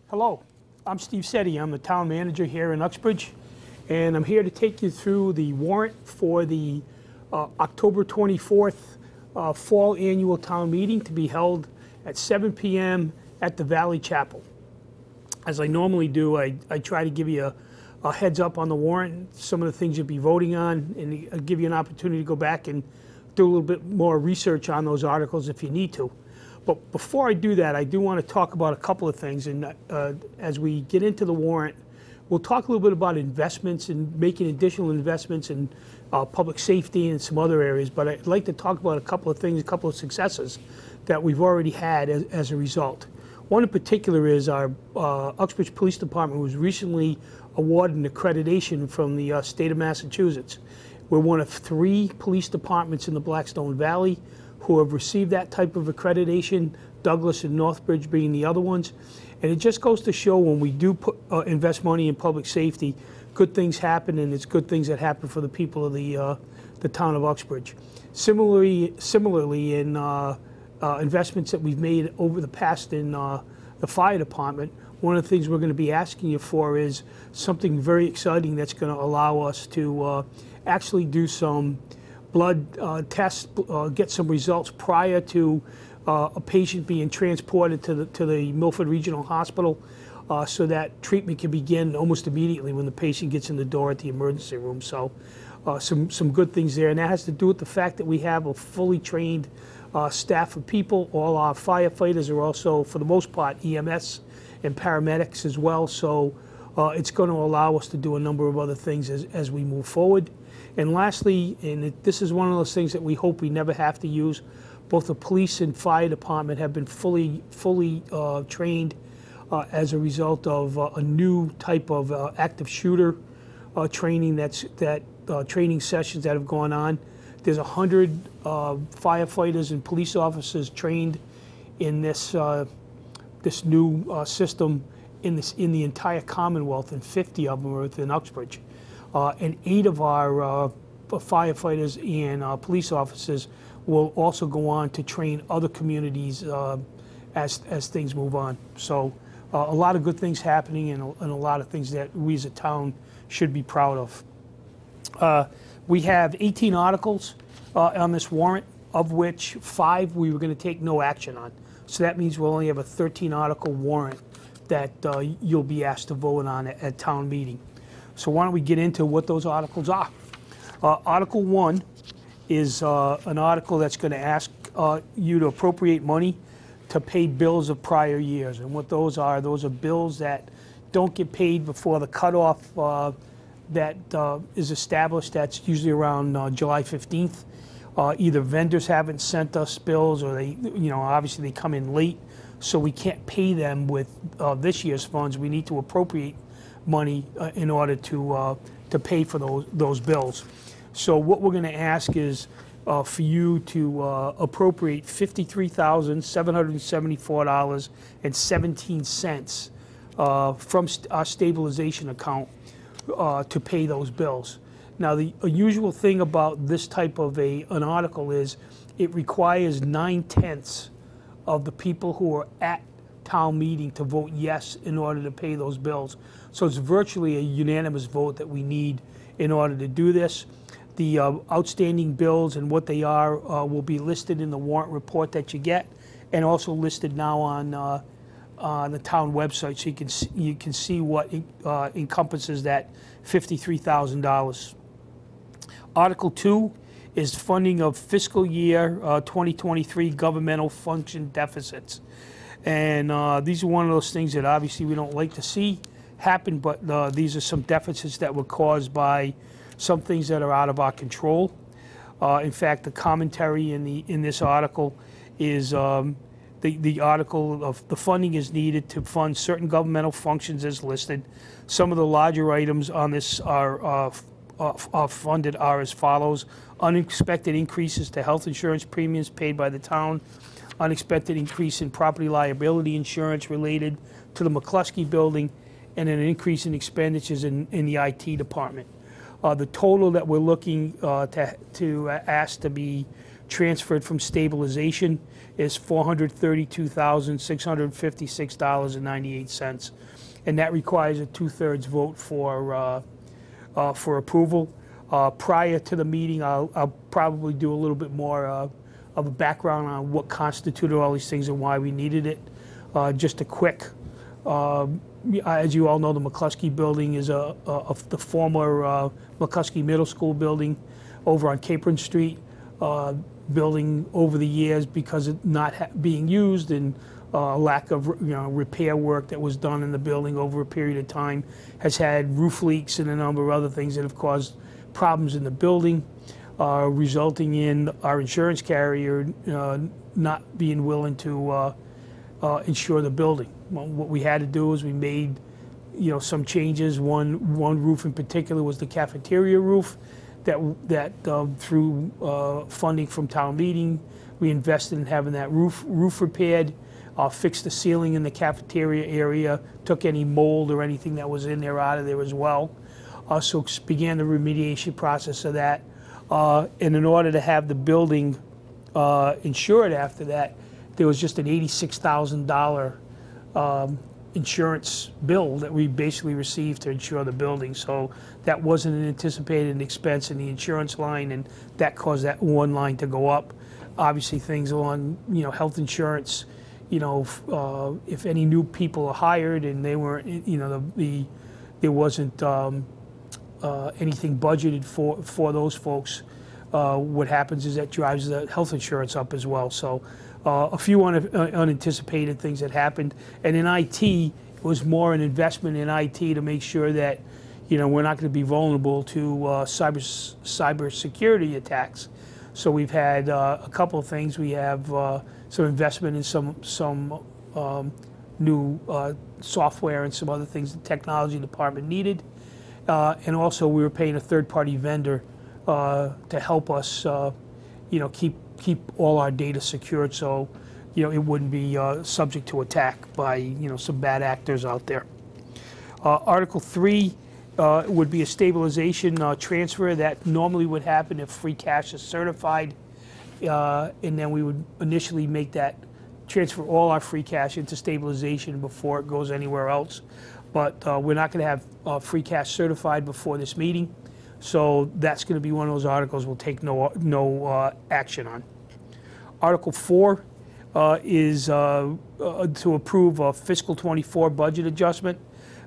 Hello, I'm Steve Setti. I'm the town manager here in Uxbridge, and I'm here to take you through the warrant for the October 24th fall annual town meeting to be held at 7 p.m. at the Valley Chapel. As I normally do, I try to give you a heads up on the warrant, some of the things you'll be voting on, and give you an opportunity to go back and do a little bit more research on those articles if you need to. But before I do that, I do want to talk about a couple of things. And as we get into the warrant, we'll talk a little bit about investments and making additional investments in public safety and some other areas. But I'd like to talk about a couple of things, a couple of successes that we've already had as a result. One in particular is our Uxbridge Police Department was recently awarded an accreditation from the state of Massachusetts. We're one of 3 police departments in the Blackstone Valley who have received that type of accreditation, Douglas and Northbridge being the other ones. And it just goes to show when we do invest money in public safety, good things happen, and it's good things that happen for the people of the town of Uxbridge. Similarly in investments that we've made over the past in the fire department, one of the things we're going to be asking you for is something very exciting that's going to allow us to actually do some blood tests, get some results prior to a patient being transported to the Milford Regional Hospital, so that treatment can begin almost immediately when the patient gets in the door at the emergency room. So some good things there, and that has to do with the fact that we have a fully trained staff of people. All our firefighters are also, for the most part, EMS and paramedics as well. So it's going to allow us to do a number of other things as we move forward. And lastly, and this is one of those things that we hope we never have to use, both the police and fire department have been fully trained as a result of a new type of active shooter training training sessions that have gone on. There's 100 firefighters and police officers trained in this this new system in the entire Commonwealth, and 50 of them are within Uxbridge. And 8 of our firefighters and police officers will also go on to train other communities as things move on. So a lot of good things happening, and a lot of things that we as a town should be proud of. We have 18 articles on this warrant, of which 5 we were going to take no action on. So that means we'll only have a 13-article warrant that you'll be asked to vote on at town meeting. So why don't we get into what those articles are. Article 1 is an article that's going to ask you to appropriate money to pay bills of prior years. And what those are bills that don't get paid before the cutoff that is established. That's usually around July 15th. Either vendors haven't sent us bills, or they, obviously they come in late, so we can't pay them with this year's funds. We need to appropriate money in order to pay for those bills. So what we're going to ask is for you to appropriate $53,774.17 from our stabilization account to pay those bills. Now, the unusual thing about this type of an article is it requires 9/10 of the people who are at town meeting to vote yes in order to pay those bills. So it's virtually a unanimous vote that we need in order to do this. The outstanding bills and what they are will be listed in the warrant report that you get, and also listed now on the town website, so you can see what encompasses that $53,000. Article 2 is funding of fiscal year 2023 governmental function deficits. And these are one of those things that obviously we don't like to see happen, but these are some deficits that were caused by some things that are out of our control. In fact, the commentary in this article is the article of the funding is needed to fund certain governmental functions as listed. Some of the larger items on this are funded are as follows: unexpected increases to health insurance premiums paid by the town, unexpected increase in property liability insurance related to the McCluskey building, and an increase in expenditures in the IT department. The total that we're looking to ask to be transferred from stabilization is $432,656.98, and that requires a 2/3 vote for approval. Prior to the meeting, I'll probably do a little bit more of a background on what constituted all these things and why we needed it. Just a quick, as you all know, the McCluskey building is the former McCluskey Middle School building over on Capron Street. Building over the years, because of not being used and lack of repair work that was done in the building over a period of time, has had roof leaks and a number of other things that have caused problems in the building, resulting in our insurance carrier not being willing to insure the building. Well, what we had to do is we made some changes. One roof in particular was the cafeteria roof. That through funding from town meeting, we invested in having that roof repaired, fixed the ceiling in the cafeteria area, took any mold or anything that was in there out of there as well. So began the remediation process of that. And in order to have the building insured after that, there was just an $86,000 insurance bill that we basically received to insure the building. So that wasn't an anticipated expense in the insurance line, and that caused that one line to go up. Obviously things along, health insurance, if any new people are hired and they weren't, there wasn't anything budgeted for those folks, what happens is that drives the health insurance up as well. So a few unanticipated things that happened. And in IT, it was more an investment in IT to make sure that we're not going to be vulnerable to cyber security attacks. So we've had a couple of things. We have some investment in some new software and some other things the technology department needed. And also we were paying a third-party vendor to help us keep all our data secured, so it wouldn't be subject to attack by some bad actors out there. Article 3 would be a stabilization transfer that normally would happen if free cash is certified, and then we would initially make that transfer all our free cash into stabilization before it goes anywhere else. But we're not going to have free cash certified before this meeting. So that's going to be one of those articles we'll take no action on. Article 4 is to approve a fiscal 24 budget adjustment.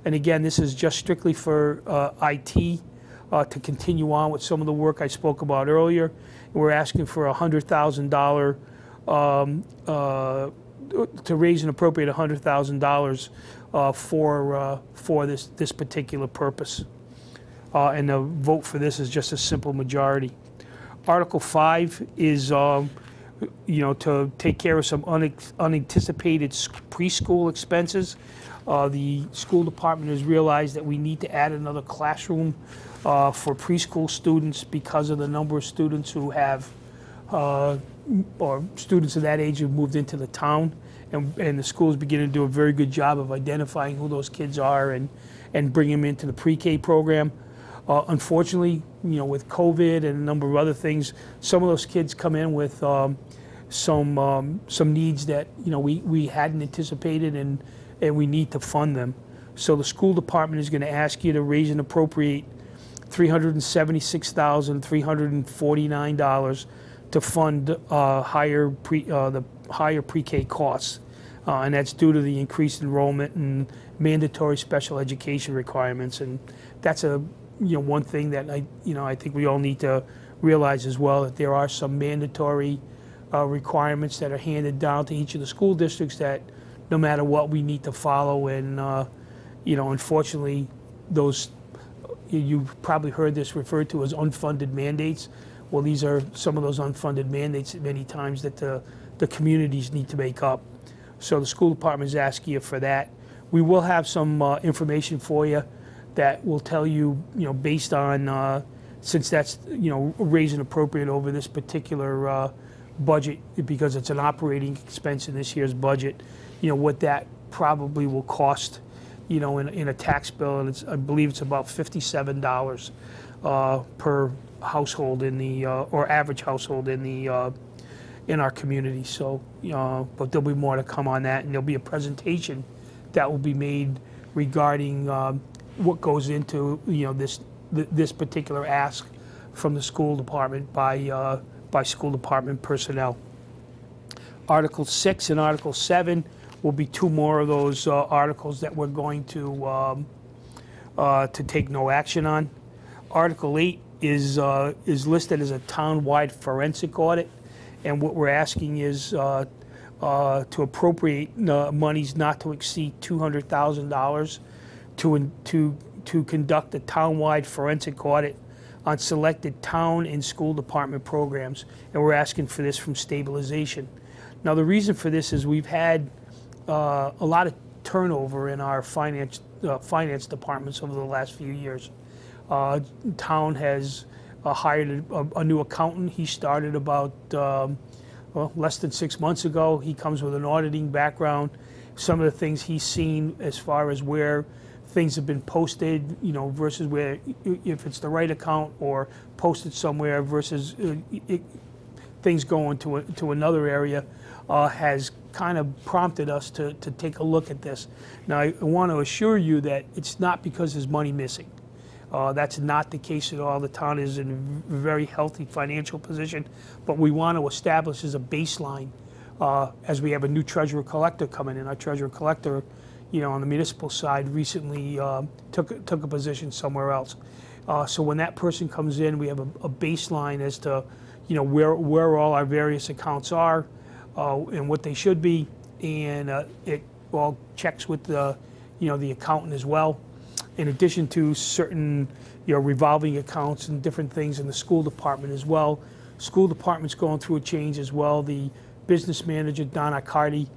And again, this is just strictly for IT to continue on with some of the work I spoke about earlier. We're asking for $100,000 to raise and appropriate $100,000 for this particular purpose. And the vote for this is just a simple majority. Article 5 is, to take care of some unanticipated preschool expenses. The school department has realized that we need to add another classroom for preschool students because of the number of students who have, or students of that age who've moved into the town. And the schools beginning to do a very good job of identifying who those kids are and bring them into the pre-K program. Unfortunately, with COVID and a number of other things, some of those kids come in with some needs that we hadn't anticipated, and we need to fund them. So the school department is going to ask you to raise and appropriate $376,349 to fund the higher pre-K costs, and that's due to the increased enrollment and mandatory special education requirements. And that's one thing that I think we all need to realize as well, that there are some mandatory requirements that are handed down to each of the school districts that no matter what we need to follow. And unfortunately, those, you've probably heard this referred to as unfunded mandates. Well, these are some of those unfunded mandates many times that the communities need to make up. So the school department is asking you for that. We will have some information for you that will tell you, based on, since that's, raised and appropriate over this particular budget, because it's an operating expense in this year's budget, what that probably will cost, in a tax bill. And I believe it's about $57 per household in the, or average household in the in our community. So, but there'll be more to come on that, and there'll be a presentation that will be made regarding what goes into this particular ask from the school department by school department personnel. Article 6 and Article 7 will be two more of those articles that we're going to take no action on. Article 8 is listed as a town-wide forensic audit, and what we're asking is to appropriate monies not to exceed $200,000 to conduct a town-wide forensic audit on selected town and school department programs, and we're asking for this from stabilization. Now, the reason for this is we've had a lot of turnover in our finance departments over the last few years. Town has hired a new accountant. He started about less than 6 months ago. He comes with an auditing background. Some of the things he's seen as far as where things have been posted, versus where, if it's the right account or posted somewhere versus things going to another area, has kind of prompted us to take a look at this. Now, I want to assure you that it's not because there's money missing. That's not the case at all. The town is in a very healthy financial position, but we want to establish as a baseline as we have a new treasurer collector coming in. Our treasurer collector, on the municipal side, recently took a position somewhere else. So when that person comes in, we have a baseline as to where all our various accounts are and what they should be, and it all checks with the accountant as well. In addition to certain revolving accounts and different things in the school department as well. School department's going through a change as well. The business manager, Don Accardi,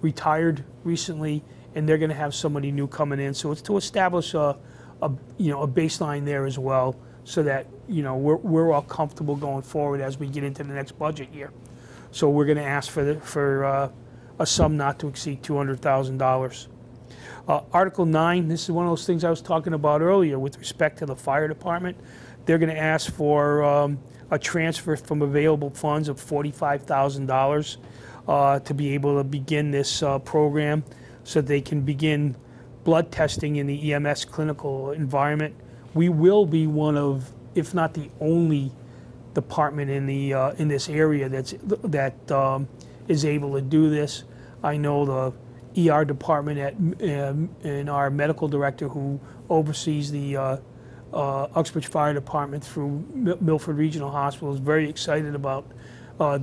retired recently, and they're going to have somebody new coming in. So it's to establish a baseline there as well, so that we're all comfortable going forward as we get into the next budget year. So we're going to ask for a sum not to exceed $200,000. Article 9, this is one of those things I was talking about earlier with respect to the fire department. They're going to ask for a transfer from available funds of $45,000 to be able to begin this program, so they can begin blood testing in the EMS clinical environment. We will be one of, if not the only, department in this area that is able to do this. I know the ER department and our medical director, who oversees the Uxbridge Fire Department through Milford Regional Hospital, is very excited about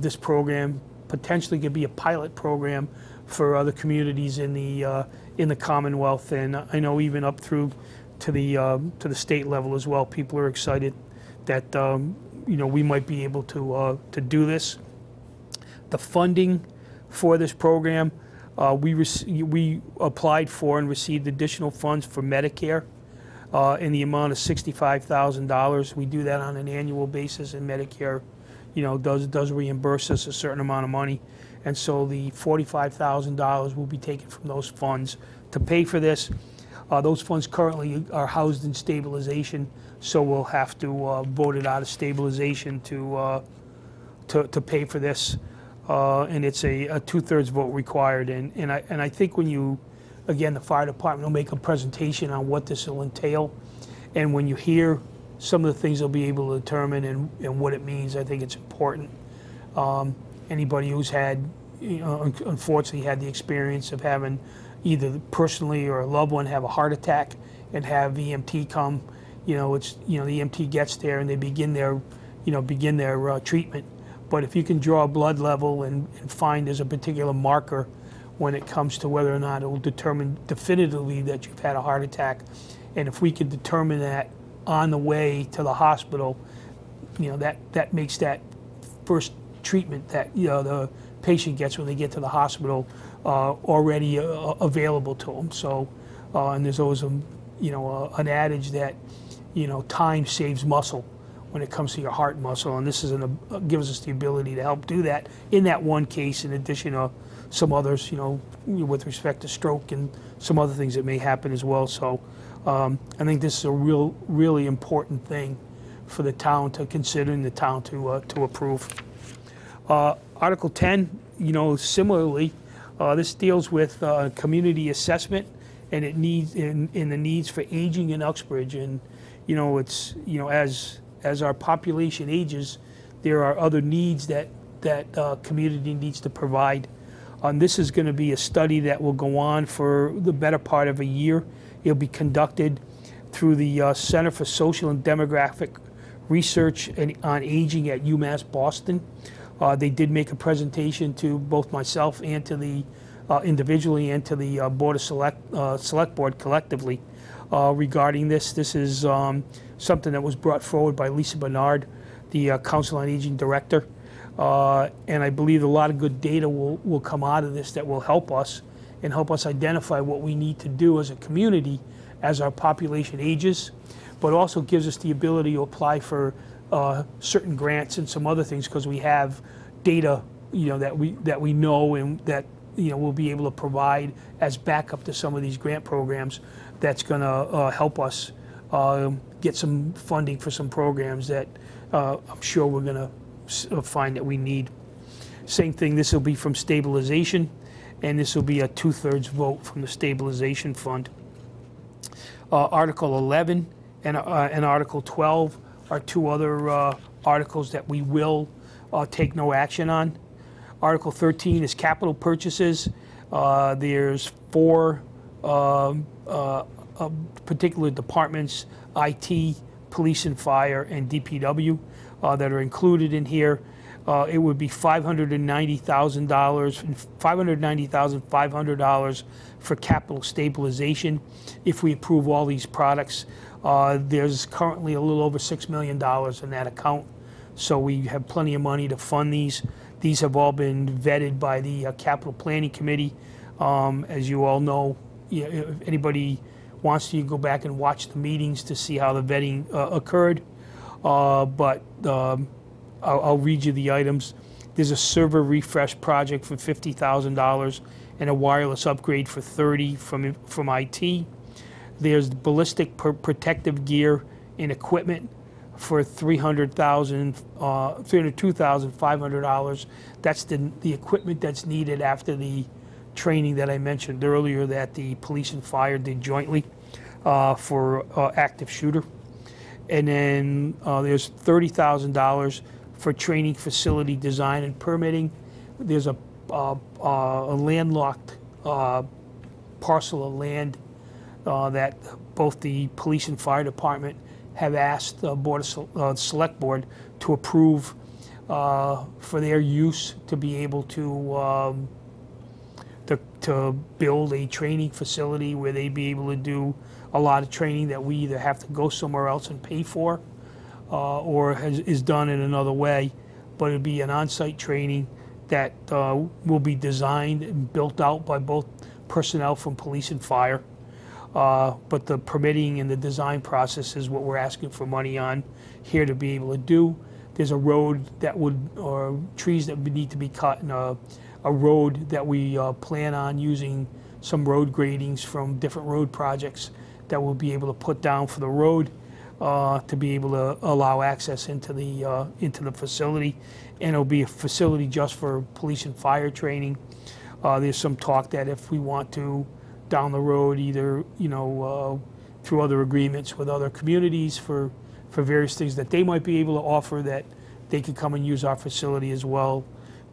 this program. Potentially could be a pilot program for other communities in the Commonwealth, and I know even up through to the state level as well. People are excited that we might be able to do this. The funding for this program, we applied for and received additional funds for Medicare in the amount of $65,000. We do that on an annual basis, and Medicare, does reimburse us a certain amount of money, and so the $45,000 will be taken from those funds to pay for this. Those funds currently are housed in stabilization, so we'll have to vote it out of stabilization to pay for this. And it's a 2/3 vote required. And I think when again, the fire department will make a presentation on what this will entail. And when you hear some of the things they'll be able to determine and what it means, I think it's important. Anybody who's had, unfortunately had the experience of having either personally or a loved one have a heart attack and have EMT come, the EMT gets there and they begin their treatment. But if you can draw a blood level and find there's a particular marker when it comes to whether or not it will determine definitively that you've had a heart attack, and if we can determine that on the way to the hospital, that makes that first treatment that the patient gets when they get to the hospital already available to them. So, and there's always an adage that time saves muscle when it comes to your heart muscle, and this gives us the ability to help do that in that one case, in addition to some others, with respect to stroke and some other things that may happen as well. So I think this is a really important thing for the town to consider and the town to approve. Article 10, similarly, this deals with community assessment, and it needs in the needs for aging in Uxbridge. And it's as our population ages, there are other needs that community needs to provide. This is going to be a study that will go on for the better part of a year. It'll be conducted through the Center for Social and Demographic Research on Aging at UMass Boston. They did make a presentation to both myself and to the individually and to the Board of Select Board collectively regarding this. This is something that was brought forward by Lisa Bernard, the Council on Aging Director. And I believe a lot of good data will come out of this that will help us and help us identify what we need to do as a community as our population ages, but also gives us the ability to apply for certain grants and some other things, because we have data that we know and that we'll be able to provide as backup to some of these grant programs. That's going to help us get some funding for some programs that I'm sure we're going to find that we need. Same thing, this will be from stabilization, and this will be a 2/3 vote from the stabilization fund. Article 11 and Article 12 are two other articles that we will take no action on. Article 13 is capital purchases. There's 4 particular departments, IT, police and fire, and DPW, that are included in here. It would be $590,000 and $590,500 for capital stabilization if we approve all these products. There's currently a little over $6 million in that account, so we have plenty of money to fund these. These have all been vetted by the Capital Planning Committee. As you all know, if anybody wants to, you can go back and watch the meetings to see how the vetting occurred. But I'll read you the items. There's a server refresh project for $50,000 and a wireless upgrade for $30,000 from IT. There's ballistic protective gear and equipment for $302,500. That's the equipment that's needed after the training that I mentioned earlier that the police and fire did jointly for active shooter. And then there's $30,000 for training facility design and permitting. There's a landlocked parcel of land that both the police and fire department have asked the Select Board to approve for their use to be able to build a training facility where they'd be able to do a lot of training that we either have to go somewhere else and pay for or is done in another way. But it'd be an on-site training that will be designed and built out by both personnel from police and fire. But the permitting and the design process is what we're asking for money on here to be able to do. There's a road that or trees that would need to be cut, and a road that we plan on using some road gradings from different road projects that we'll be able to put down for the road to be able to allow access into the facility. And it'll be a facility just for police and fire training. There's some talk that if we want to, down the road, either through other agreements with other communities for various things that they might be able to offer, that they could come and use our facility as well.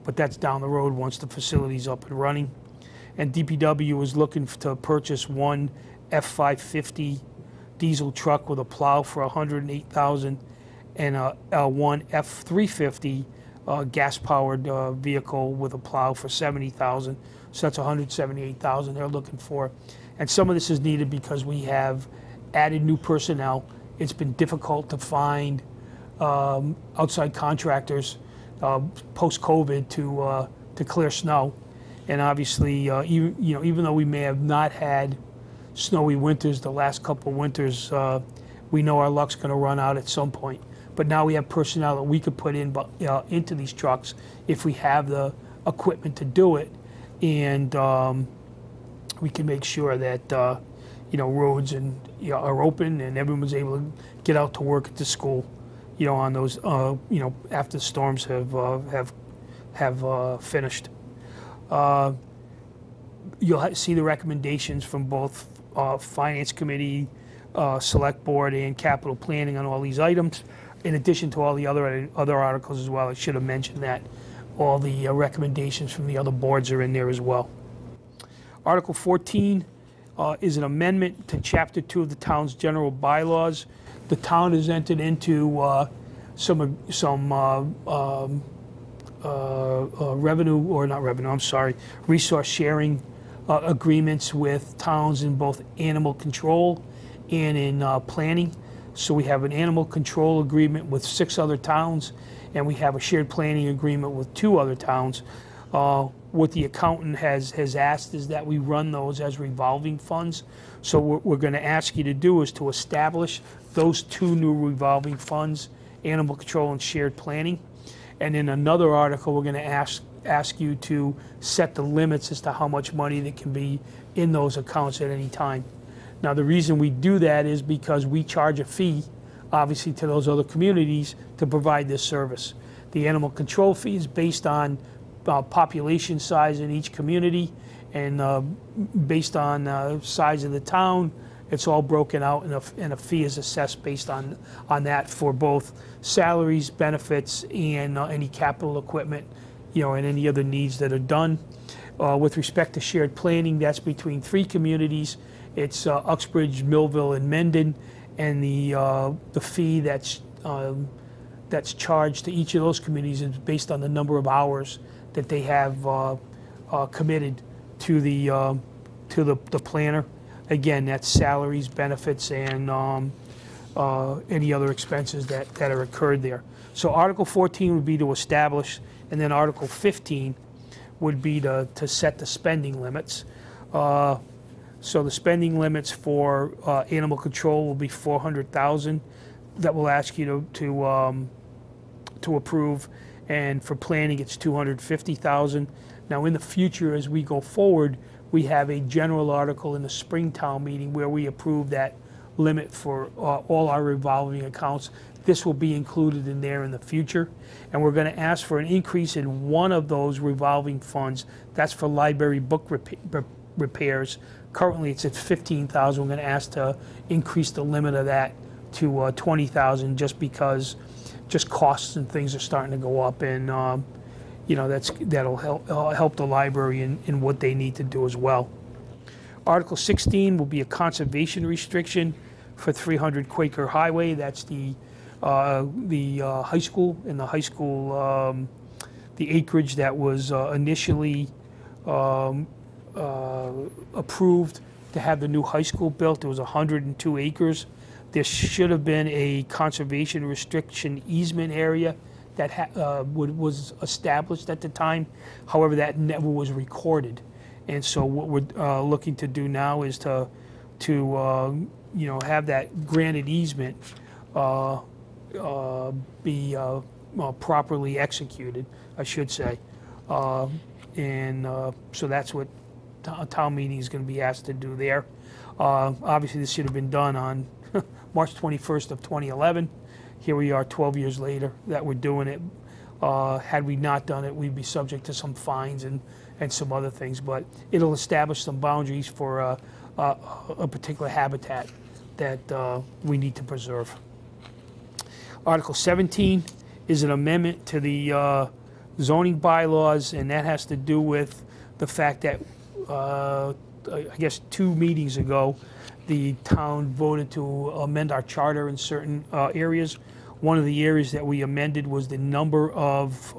But that's down the road once the facility's up and running. And DPW is looking to purchase one F.I.50 diesel truck with a plow for $108,000 and one F.350 gas-powered vehicle with a plow for $70,000. So that's $178,000 they're looking for. And some of this is needed because we have added new personnel. It's been difficult to find outside contractors post-COVID to clear snow. And obviously, even though we may have not had snowy winters the last couple of winters, we know our luck's going to run out at some point. But now we have personnel that we could put into these trucks if we have the equipment to do it, and we can make sure that roads are open and everyone's able to get out to work at the school, on those after the storms have finished. You'll see the recommendations from both Finance Committee, Select Board, and Capital Planning on all these items, in addition to all the other articles as well. I should have mentioned that. All the recommendations from the other boards are in there as well. Article 14 is an amendment to Chapter 2 of the town's general bylaws. The town has entered into some resource sharing agreements with towns in both animal control and in planning. So we have an animal control agreement with 6 other towns, and we have a shared planning agreement with 2 other towns. What the accountant has asked is that we run those as revolving funds. So what we're going to ask you to do is to establish those 2 new revolving funds, animal control and shared planning. And in another article, we're going to ask you to set the limits as to how much money that can be in those accounts at any time. Now, the reason we do that is because we charge a fee, obviously, to those other communities to provide this service. The animal control fee is based on population size in each community, and based on size of the town, it's all broken out, and a fee is assessed based on that for both salaries, benefits, and any capital equipment, and any other needs that are done. With respect to shared planning, that's between 3 communities. It's Uxbridge, Millville, and Mendon, and the fee that's charged to each of those communities is based on the number of hours that they have committed to the planner. Again, that's salaries, benefits, and any other expenses that are incurred there. So Article 14 would be to establish, and then Article 15 would be to set the spending limits. So the spending limits for animal control will be $400,000. That will ask you to approve, and for planning it's $250,000. Now in the future, as we go forward, we have a general article in the spring town meeting where we approve that limit for all our revolving accounts. This will be included in there in the future, and we're going to ask for an increase in one of those revolving funds. That's for library book repairs. Currently it's at $15,000. We're going to ask to increase the limit of that to $20,000, just because costs and things are starting to go up, and that'll help the library in what they need to do as well. Article 16 will be a conservation restriction for 300 Quaker Highway. That's the high school, and the high school, the acreage that was initially approved to have the new high school built. It was 102 acres. There should have been a conservation restriction easement area that was established at the time. However, that never was recorded. And so what we're looking to do now is to have that granted easement be properly executed, I should say. So that's what town meeting is going to be asked to do there. Obviously, this should have been done on March 21st of 2011. Here we are 12 years later that we're doing it. Had we not done it, we'd be subject to some fines and some other things, but it'll establish some boundaries for a particular habitat that we need to preserve. Article 17 is an amendment to the zoning bylaws, and that has to do with the fact that I guess 2 meetings ago, the town voted to amend our charter in certain areas. One of the areas that we amended was the number of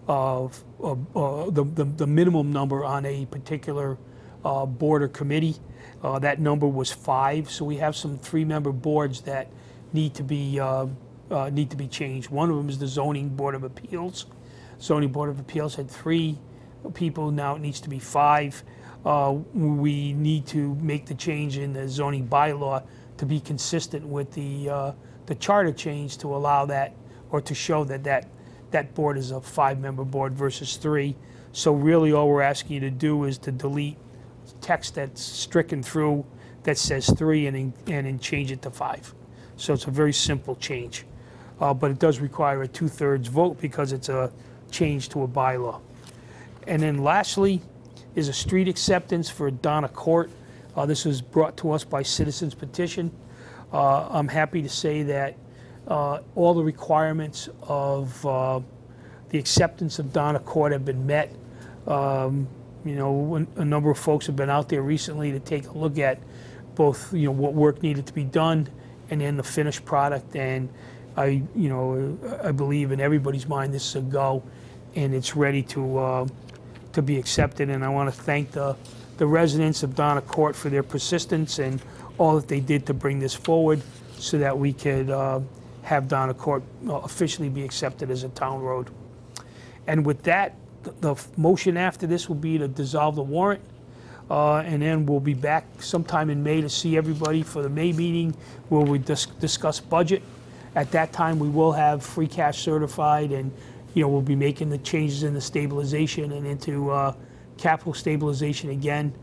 the minimum number on a particular board or committee. That number was 5, so we have some 3-member boards that need to be changed. One of them is the Zoning Board of Appeals. Zoning Board of Appeals had 3 people, now it needs to be 5. We need to make the change in the zoning bylaw to be consistent with the charter change, to allow that, or to show that board is a 5-member board versus 3. So really all we're asking you to do is to delete text that's stricken through that says 3 and change it to 5. So it's a very simple change. But it does require a 2/3 vote because it's a change to a bylaw. And then lastly is a street acceptance for Donna Court. This was brought to us by citizens petition. I'm happy to say that all the requirements of the acceptance of Donna Court have been met. You know, a number of folks have been out there recently to take a look at both, you know, what work needed to be done and then the finished product. And I believe in everybody's mind this is a go, and it's ready to be accepted. And I want to thank the residents of Donna Court for their persistence and all that they did to bring this forward so that we could have Donna Court officially be accepted as a town road. And with that, the motion after this will be to dissolve the warrant, and then we'll be back sometime in May to see everybody for the May meeting where we discuss budget. At that time, we will have free cash certified, and we'll be making the changes in the stabilization and into capital stabilization again.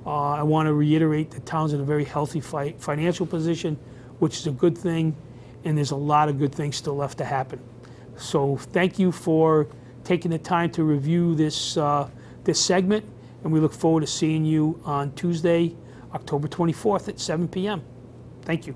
I want to reiterate the town's in a very healthy financial position, which is a good thing, and there's a lot of good things still left to happen. So thank you for taking the time to review this segment, and we look forward to seeing you on Tuesday, October 24th at 7 p.m. Thank you.